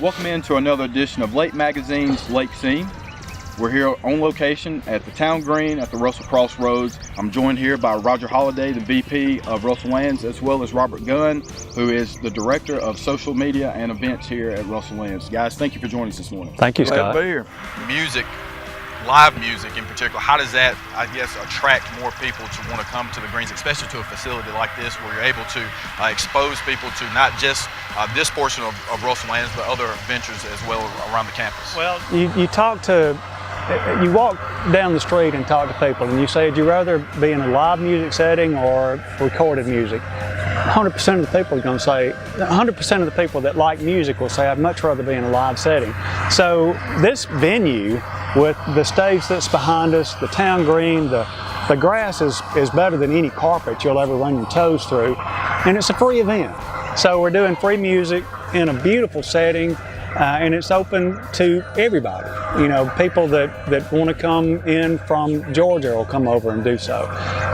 Welcome into another edition of Lake Magazine's Lake Scene. We're here on location at the Town Green at the Russell Crossroads. I'm joined here by Roger Holliday, the VP of Russell Lands, as well as Robert Gunn, who is the Director of Social Media and Events here at Russell Lands. Guys, thank you for joining us this morning. Thank you, Scott. Glad to be here. Music, live music in particular, how does that, I guess, attract more people to want to come to the greens, especially to a facility like this where you're able to expose people to not just this portion of Russell Lands, but other ventures as well around the campus? Well, you walk down the street and talk to people and you say, would you rather be in a live music setting or recorded music? 100% of the people are going to say, 100% of the people that like music will say, I'd much rather be in a live setting. So this venue with the stage that's behind us, the town green, the grass is better than any carpet you'll ever run your toes through, and it's a free event. So we're doing free music in a beautiful setting, and it's open to everybody. You know, people that want to come in from Georgia will come over and do so.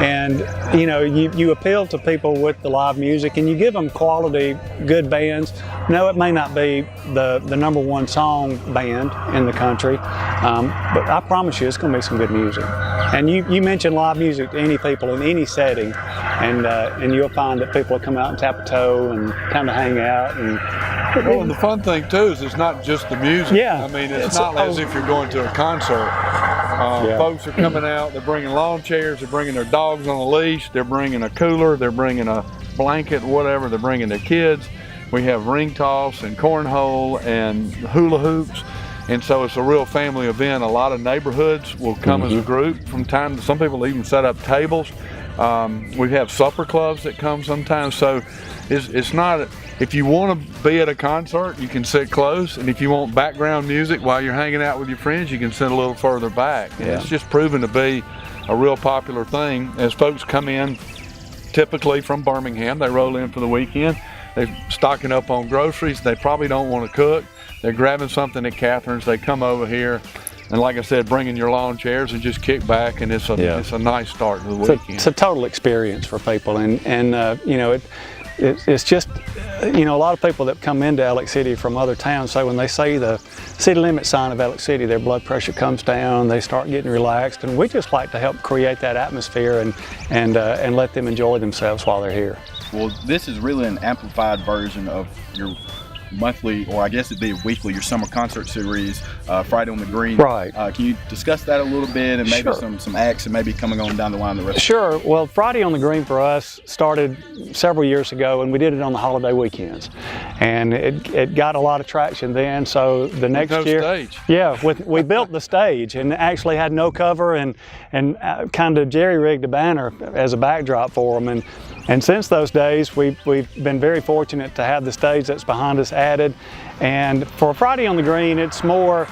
And you know, you appeal to people with the live music and you give them quality, good bands. No, it may not be the number one song band in the country, but I promise you it's going to be some good music. And you mention live music to any people in any setting, and you'll find that people will come out and tap a toe and kind of hang out. Well, and the fun thing too is it's not just the music. Yeah, I mean, it's not as if you're going to a concert. Folks are coming out, they're bringing lawn chairs, they're bringing their dogs on a leash, they're bringing a cooler, they're bringing a blanket, whatever, they're bringing their kids. We have ring toss and cornhole and hula hoops. And so it's a real family event. A lot of neighborhoods will come as a group from time to, some people even set up tables. We have supper clubs that come sometimes. So it's not, if you want to be at a concert, you can sit close. And if you want background music while you're hanging out with your friends, you can sit a little further back. And it's just proven to be a real popular thing. As folks come in, typically from Birmingham, they roll in for the weekend. They're stocking up on groceries. They probably don't want to cook. They're grabbing something at Catherine's. They come over here, and like I said, bringing your lawn chairs and just kick back, and it's a nice start to the weekend. It's a total experience for people, and you know, it's just, you know, a lot of people that come into Alex City from other towns say when they see the city limit sign of Alex City, their blood pressure comes down, they start getting relaxed, and we just like to help create that atmosphere and let them enjoy themselves while they're here. Well, this is really an amplified version of your monthly, or I guess it'd be weekly, your summer concert series, Friday on the Green. Right. Can you discuss that a little bit, and maybe some acts and maybe coming on down the line the rest? Sure. Well, Friday on the Green for us started several years ago, and we did it on the holiday weekends, and it got a lot of traction then. So the next year, stage. Yeah, we built the stage and actually had no cover and kind of jerry-rigged a banner as a backdrop for them. And since those days, we've been very fortunate to have the stage that's behind us added. And for Friday on the Green, it's more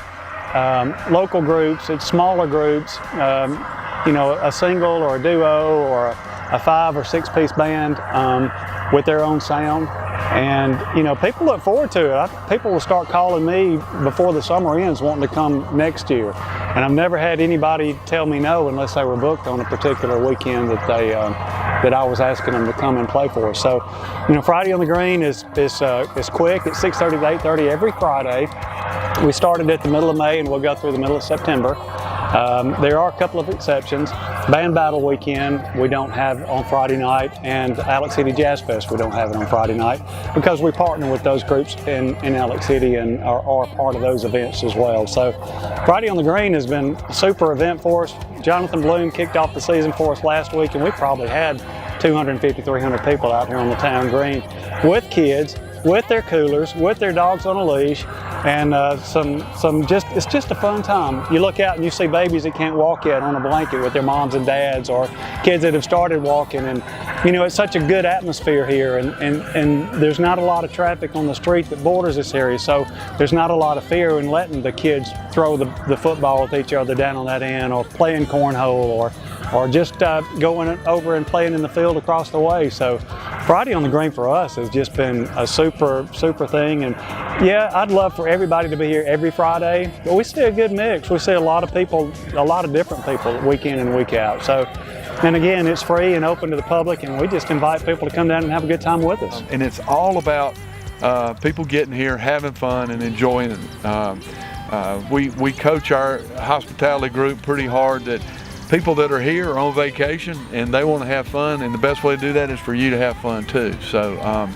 local groups, it's smaller groups, you know, a single or a duo or a 5 or 6 piece band with their own sound. And you know, people look forward to it. People will start calling me before the summer ends wanting to come next year. And I've never had anybody tell me no unless they were booked on a particular weekend that I was asking them to come and play for us. So, you know, Friday on the Green is quick. It's 6:30 to 8:30 every Friday. We started at the middle of May and we'll go through the middle of September. There are a couple of exceptions. Band Battle Weekend we don't have on Friday night, and Alex City Jazz Fest we don't have it on Friday night because we partner with those groups in Alex City and are part of those events as well. So Friday on the Green has been a super event for us. Jonathan Bloom kicked off the season for us last week, and we probably had 250, 300 people out here on the town green with kids, with their coolers, with their dogs on a leash, and it's just a fun time. You look out and you see babies that can't walk yet on a blanket with their moms and dads, or kids that have started walking, and you know, it's such a good atmosphere here, and there's not a lot of traffic on the street that borders this area, so there's not a lot of fear in letting the kids throw the football with each other down on that end, or playing cornhole, or just going over and playing in the field across the way. So Friday on the Green for us has just been a super thing. And yeah, I'd love for everybody to be here every Friday, but we see a good mix. We see a lot of people, a lot of different people week in and week out. So, and again, it's free and open to the public, and we just invite people to come down and have a good time with us. And it's all about people getting here, having fun, and enjoying it. We coach our hospitality group pretty hard that people that are here are on vacation and they want to have fun, and the best way to do that is for you to have fun too. So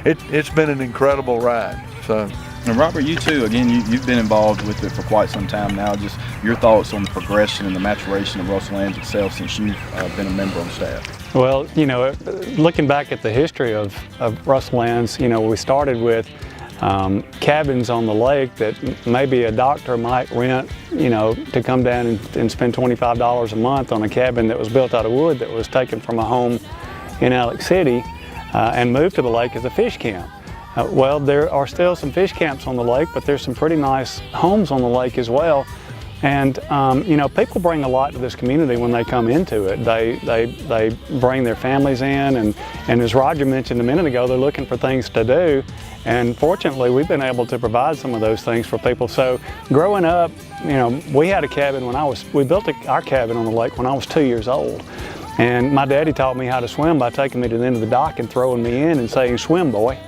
it's been an incredible ride. So. And Robert, you too, again, you've been involved with it for quite some time now. Just your thoughts on the progression and the maturation of Russell Lands itself since you've been a member on staff. Well, you know, looking back at the history of Russell Lands, you know, we started with cabins on the lake that maybe a doctor might rent, you know, to come down and spend $25 a month on a cabin that was built out of wood that was taken from a home in Alex City and moved to the lake as a fish camp. Well, there are still some fish camps on the lake, but there's some pretty nice homes on the lake as well. And you know, people bring a lot to this community when they come into it. They bring their families in, and as Roger mentioned a minute ago, they're looking for things to do. And fortunately, we've been able to provide some of those things for people. So growing up, you know, we had a cabin we built our cabin on the lake when I was 2 years old. And my daddy taught me how to swim by taking me to the end of the dock and throwing me in and saying, "Swim, boy."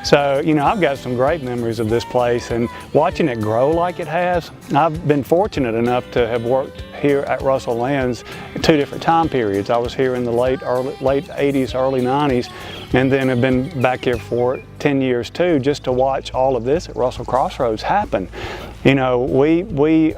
So, you know, I've got some great memories of this place, and watching it grow like it has. I've been fortunate enough to have worked here at Russell Lands in 2 different time periods. I was here in the late 80s, early 90s, and then have been back here for 10 years too, just to watch all of this at Russell Crossroads happen. You know, we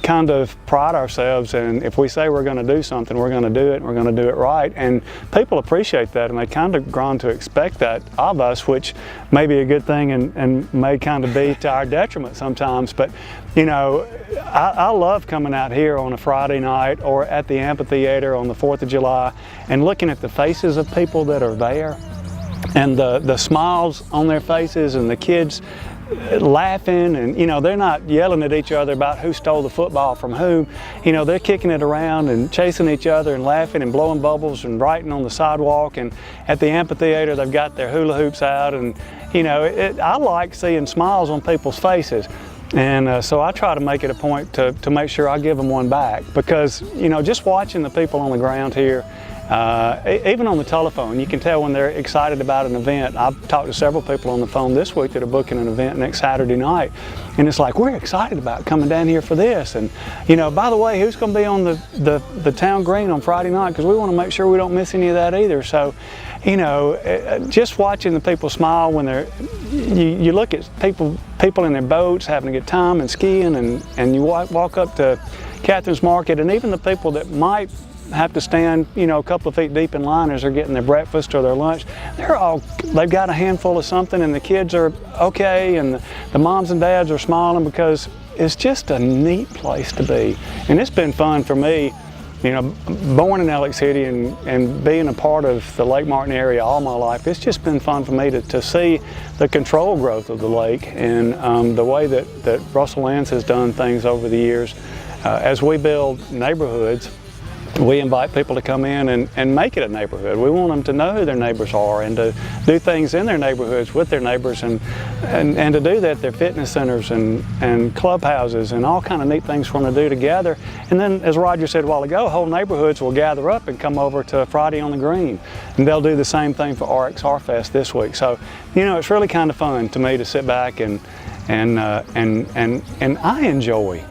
kind of pride ourselves, and if we say we're going to do something, we're going to do it, and we're going to do it right. And people appreciate that, and they kind of grown to expect that of us, which may be a good thing and may kind of be to our detriment sometimes. But you know, I love coming out here on a Friday night or at the amphitheater on the 4th of July and looking at the faces of people that are there, and the smiles on their faces, and the kids laughing, and you know, they're not yelling at each other about who stole the football from whom. You know, they're kicking it around and chasing each other and laughing and blowing bubbles and writing on the sidewalk. And at the amphitheater, they've got their hula hoops out, and you know, I like seeing smiles on people's faces. And so I try to make it a point to make sure I give them one back, because you know, just watching the people on the ground here, even on the telephone, you can tell when they're excited about an event. I've talked to several people on the phone this week that are booking an event next Saturday night, and it's like, we're excited about coming down here for this. And you know, by the way, who's going to be on the town green on Friday night, because we want to make sure we don't miss any of that either. So you know, just watching the people smile when you look at people in their boats having a good time and skiing, and you walk up to Catherine's Market, and even the people that might have to stand, you know, a couple of feet deep in line as they're getting their breakfast or their lunch, they've got a handful of something, and the kids are okay, and the moms and dads are smiling, because it's just a neat place to be. And it's been fun for me, you know, born in Alex City and being a part of the Lake Martin area all my life. It's just been fun for me to see the controlled growth of the lake, and the way that Russell Lands has done things over the years. As we build neighborhoods, we invite people to come in and make it a neighborhood. We want them to know who their neighbors are, and to do things in their neighborhoods with their neighbors, and to do that, their fitness centers and clubhouses and all kind of neat things for them to do together. And then, as Roger said a while ago, whole neighborhoods will gather up and come over to Friday on the Green, and they'll do the same thing for RXR Fest this week. So, you know, it's really kind of fun to me to sit back and I enjoy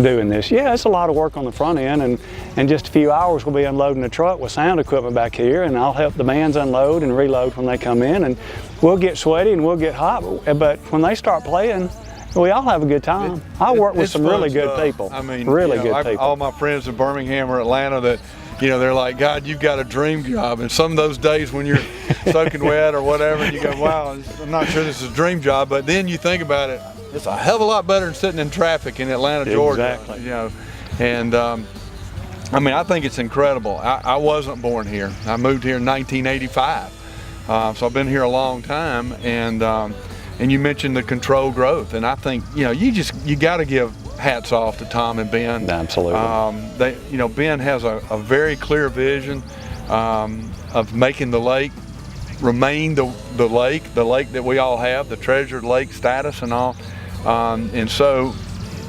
doing this. Yeah, it's a lot of work on the front end, and in just a few hours we'll be unloading the truck with sound equipment back here, and I'll help the bands unload and reload when they come in, and we'll get sweaty and we'll get hot, but when they start playing, we all have a good time. I work with some really good people. I mean, really you know, good people. All my friends in Birmingham or Atlanta that, you know, they're like, God, you've got a dream job. And some of those days when you're soaking wet or whatever, and you go, wow, I'm not sure this is a dream job, but then you think about it, it's a hell of a lot better than sitting in traffic in Atlanta, Georgia. Exactly. You know, and I mean, I think it's incredible. I wasn't born here. I moved here in 1985, so I've been here a long time. And you mentioned the controlled growth, and I think, you know, you got to give hats off to Tom and Ben. Absolutely. You know, Ben has a very clear vision of making the lake remain the lake that we all have, the treasured lake status and all. And so,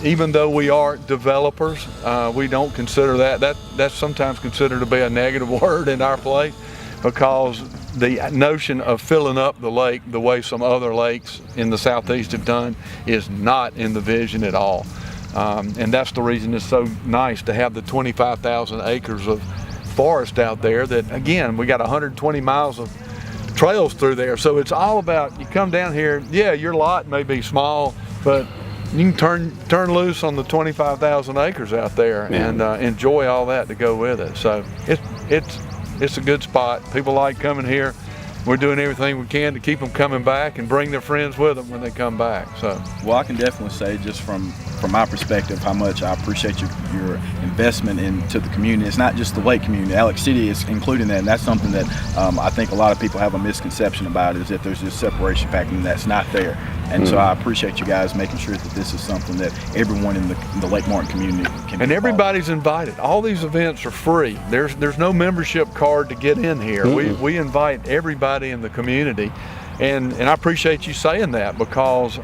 even though we are developers, we don't consider that's sometimes considered to be a negative word in our place, because the notion of filling up the lake the way some other lakes in the southeast have done is not in the vision at all. And that's the reason it's so nice to have the 25,000 acres of forest out there that, again, we got 120 miles of trails through there. So it's all about, you come down here, yeah, your lot may be small, but you can turn loose on the 25,000 acres out there and enjoy all that to go with it. So it's a good spot. People like coming here. We're doing everything we can to keep them coming back and bring their friends with them when they come back. So, well, I can definitely say, just from my perspective, how much I appreciate your investment into the community. It's not just the lake community. Alex City is including that, and that's something that I think a lot of people have a misconception about, is that there's this separation factor, and that's not there. And so I appreciate you guys making sure that this is something that everyone in the Lake Martin community can. And everybody's invited. All these events are free. There's no membership card to get in here. We invite everybody in the community, and I appreciate you saying that, because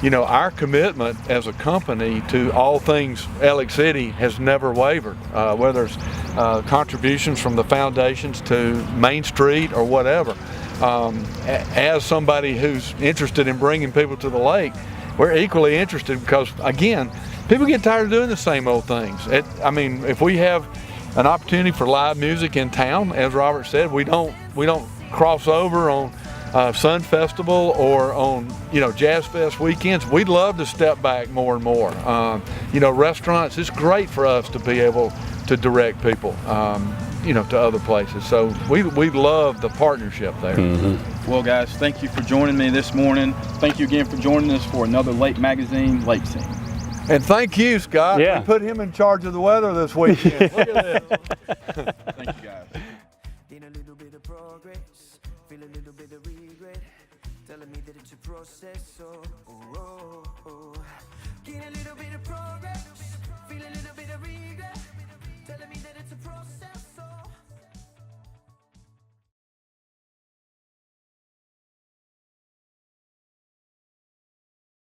you know, our commitment as a company to all things Alex City has never wavered, whether it's contributions from the foundations to Main Street or whatever. As somebody who's interested in bringing people to the lake, we're equally interested, because, again, people get tired of doing the same old things. I mean, if we have an opportunity for live music in town, as Robert said, we don't cross over on Sun Festival or on, you know, Jazz Fest weekends. We'd love to step back more and more. You know, restaurants, it's great for us to be able to direct people, you know, to other places. So we love the partnership there. Well, guys, thank you for joining me this morning. Thank you again for joining us for another Lake Magazine Lake Scene. And thank you, Scott. Yeah. We put him in charge of the weather this weekend. Look at this. Thank you, guys. Gain a little bit of progress, feel a little bit of regret, telling me that it's a process, so